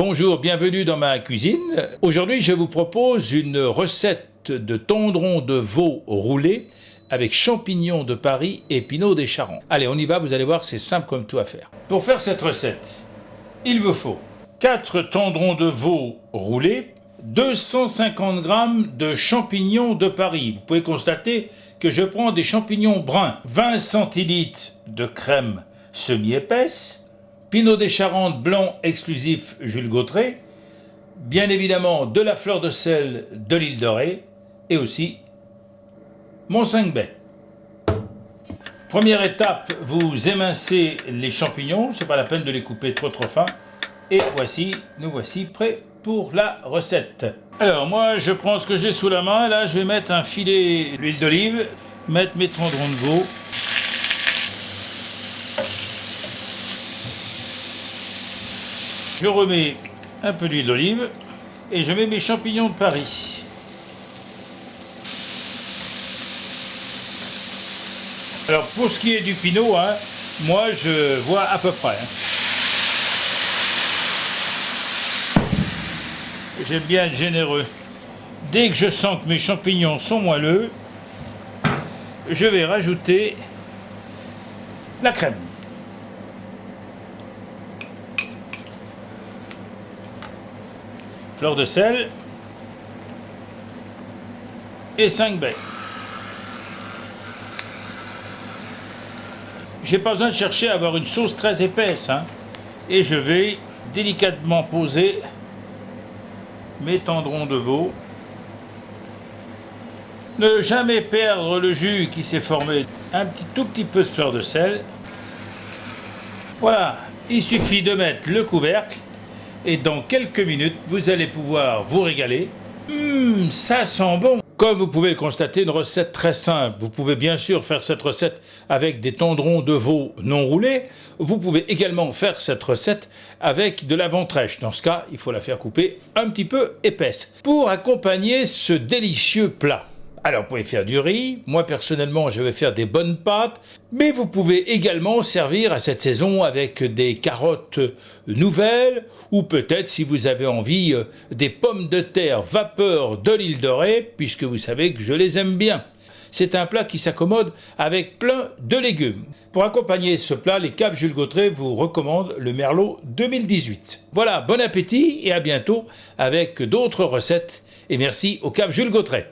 Bonjour, bienvenue dans ma cuisine. Aujourd'hui, je vous propose une recette de tendron de veau roulé avec champignons de Paris et Pinot des Charentes. Allez, on y va, vous allez voir, c'est simple comme tout à faire. Pour faire cette recette, il vous faut 4 tendrons de veau roulés, 250 g de champignons de Paris. Vous pouvez constater que je prends des champignons bruns, 20 centilitres de crème semi-épaisse, Pinot des Charentes blanc exclusif Jules Gautret, bien évidemment de la fleur de sel de l'île de Ré et aussi mon 5 baies. Première étape, vous émincez les champignons, c'est pas la peine de les couper trop fins. Et nous voici prêts pour la recette. Alors moi je prends ce que j'ai sous la main, là je vais mettre un filet d'huile d'olive, mettre mes tendrons de veau. Je remets un peu d'huile d'olive et je mets mes champignons de Paris. Alors pour ce qui est du pinot, moi je vois à peu près. J'aime bien être généreux. Dès que je sens que mes champignons sont moelleux, je vais rajouter la crème. Fleur de sel et 5 baies. J'ai pas besoin de chercher à avoir une sauce très épaisse, et je vais délicatement poser mes tendrons de veau. Ne jamais perdre le jus qui s'est formé. Tout petit peu de fleur de sel. Voilà, il suffit de mettre le couvercle et dans quelques minutes, vous allez pouvoir vous régaler. Ça sent bon! Comme vous pouvez le constater, une recette très simple. Vous pouvez bien sûr faire cette recette avec des tendrons de veau non roulés. Vous pouvez également faire cette recette avec de la ventrèche. Dans ce cas, il faut la faire couper un petit peu épaisse pour accompagner ce délicieux plat. Alors, vous pouvez faire du riz. Moi, personnellement, je vais faire des bonnes pâtes. Mais vous pouvez également servir à cette saison avec des carottes nouvelles ou peut-être, si vous avez envie, des pommes de terre vapeur de l'île de Ré, puisque vous savez que je les aime bien. C'est un plat qui s'accommode avec plein de légumes. Pour accompagner ce plat, les caves Jules Gautret vous recommandent le Merlot 2018. Voilà, bon appétit et à bientôt avec d'autres recettes. Et merci aux caves Jules Gautret.